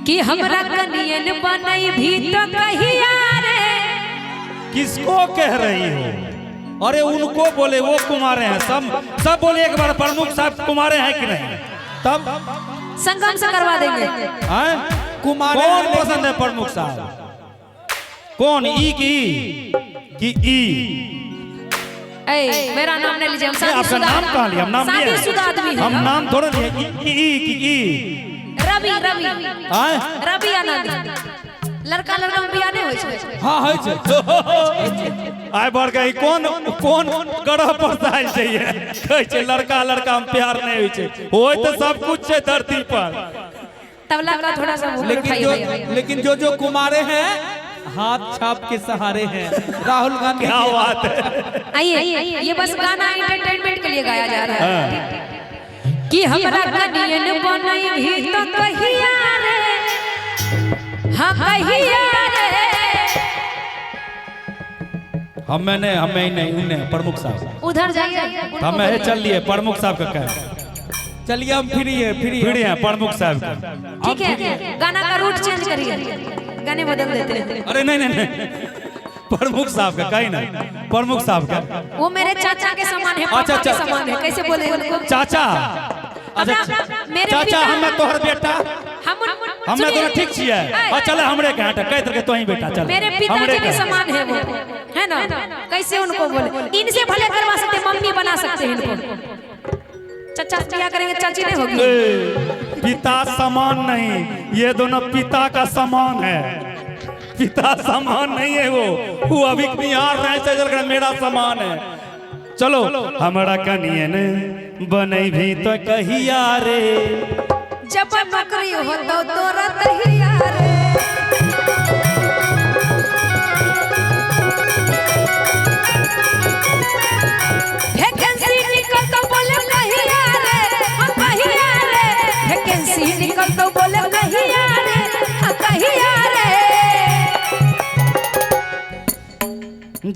कि हमरा कनियन बनई भी तो कहिया रे। किसको कह रही हो? अरे उनको बोले, वो कुमारे हैं। सब बोले एक बार, प्रमुख साहब कुमारे हैं कि नहीं? तब संगम से करवा देंगे। कुमारे कौन पसंद है प्रमुख साहब? कौन, ई की ई? मेरा नाम नहीं लीजिए। आपका नाम कहाँ लिया? हम नाम शादीशुदा आदमी है। हम नाम थोड़ा लिए। रवि रवि आनंद। लड़का लड़का में बियाह नहीं होय छै। हां होय छै। आइ बढ़ गई कौन गढ़ पर चाहिए कहै छै लड़का लड़का में प्यार नहीं होय छै। होय तो सब कुछ छै धरती पर। तबला का थोड़ा सा लेकिन जो कुमारे हैं हाथ छाप के सहारे हैं। राहुल गांधी। क्या बात है। आइए ये बस गाना एंटरटेनमेंट के लिए गाया जा रहा है कि हमरा कनियन बनई भी तो कहिया रे। हां कहिया रे। हमें नहीं उन्हें प्रमुख साहब उधर जाइए। हमें चल लिए प्रमुख साहब का कह। चलिए हम फ्री है प्रमुख साहब का। ठीक है गाना का रूट चेंज करिए, गाने बदल देते हैं। अरे नहीं प्रमुख साहब का कहीं ना। प्रमुख साहब का वो मेरे चाचा के समान है। अच्छा के समान है। कैसे बोले उनको? चाचा। अच्छा मेरे चाचा हमें तोहर बेटा हमें तो ठीक छिए। और चले हमरे के हटा कह करके तोही बेटा चल। मेरे पिताजी के समान है वो, है ना? कैसे उनको बोले? इनसे भले करवा सकते, मम्मी बना सकते हैं इनको। चाचा क्या करेंगे? चाची नहीं होगी। पिता समान नहीं, ये दोनों पिता का समान है। पिता समान नहीं है वो अभी बिहार रहे मेरा समान है। चलो हमारा कनियन बनई भी तो कहिया रे। जब नौकरी हो तो तोरा कहिया रे। वैकेंसी निकल तो बोले कहिया रे। हम कहिया रे। वैकेंसी निकल तो बोले कहिया रे। हम कहिया रे।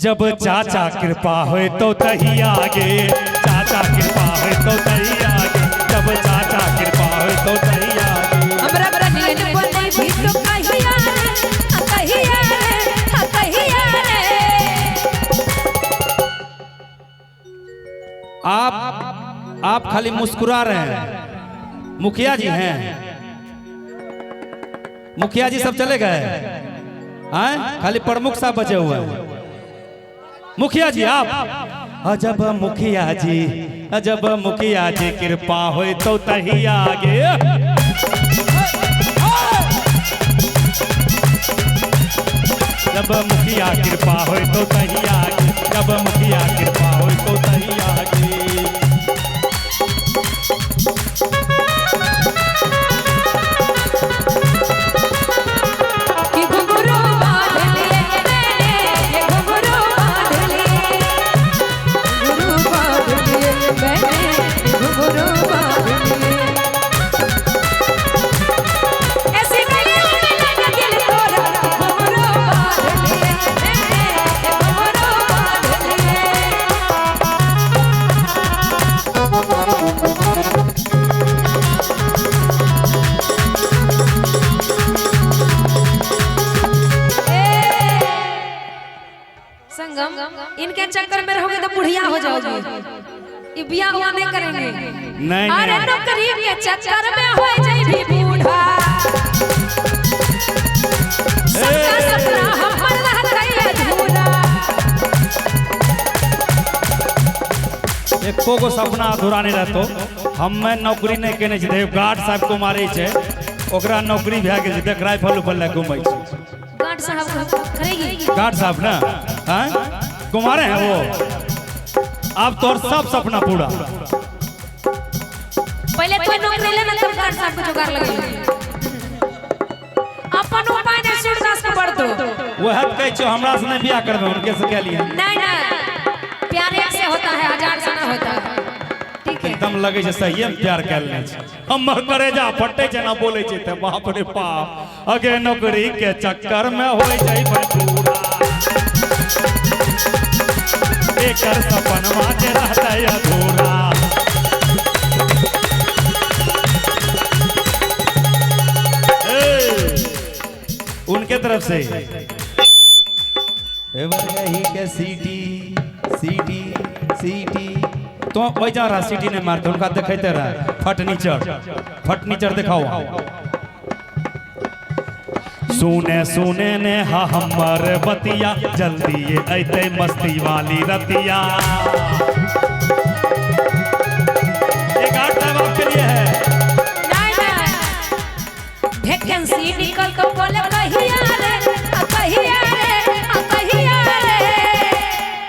जब चाचा कृपा होए तो तही आगे। चाचा कृपा होए तो तही आगे। जब चाचा कृपा होए तो तही आगे। हमरा कनियन बनई भी तो कहिया रे। हम कहिया रे। हम कहिया रे। आप खाली मुस्कुरा रहे हैं। मुखिया जी हैं? मुखिया जी सब चले गए? खाली प्रमुख साहब बचे हुए हैं। मुखिया जी आप अजब मुखिया जी कृपा होए तो तही आगे। जब मुखिया कृपा होए तो तही आगे। जब मुखिया कृपा होए तो तही आगे। इनके चक्कर में रहोगे तो बुढ़िया हो जाओगे। ये बियाह हुआ नहीं करेंगे। नहीं अरे नौकरी के चक्कर में हो जाएगी बूढ़ा। सबका सपना हमर रहता है अधूरा। एको को सपना अधूरा नहीं रहतो। हमें नौकरी नहीं केने छै। गार्ड साहब को मारे छै, ओकरा नौकरी भए गेल छै। देख राइफल उफल घूमै छै। गार्ड साहब करेगी। गार्ड साहब ना कुमारे हैं वो। अब तोर सब सपना पूरा। पहले तो नौकरी लेना तब गार्ड साहब को जुगाड़ लगे। अपन उपाय ने सूरदास को बढ़ दो। वो हट कह छो हमरा से नहीं बियाह करबे, उनके से कह लिया। नहीं प्यार एक से होता है, हजार से ना होता है। ठीक है एकदम लगे छै सही में प्यार कर ले छै। हमर करेजा फटे छै ना बोले छै त बाप रे बाप। अगे नौकरी के चक्कर में होय जाई पूरा। एकर सपनवा जे रहता है अधूरा। ए तरफ से एवर ही के सीटी सीटी सीटी तो ओइ जा रहा सीटी ने मारते उनका देखते रहा फट नीचर दिखाओ सुने सुने ने हा हमर बतिया जल्दी ये ऐते मस्ती वाली रतिया एक आठ टाइम आपके लिए है वैकेंसी निकल तो बोले कहिया रे कहिया रे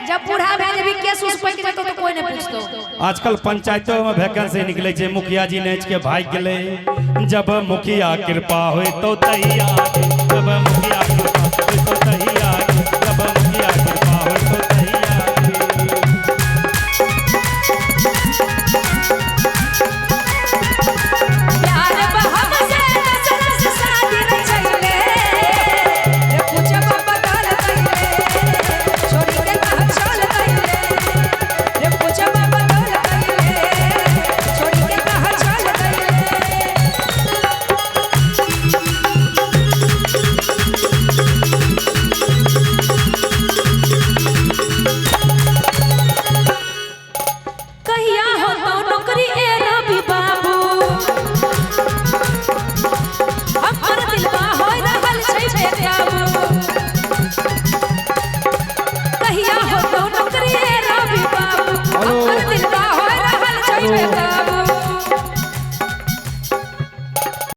जब बूढ़ा भैया भी केस उस पे के तो कोई नहीं पूछतो आजकल पंचायतों में वैकेंसी निकले छे मुखिया जी नेच के भाग गेले जब मुखिया कृपा होए तो तैयार जब मुखिया कृपा होए तो तैयार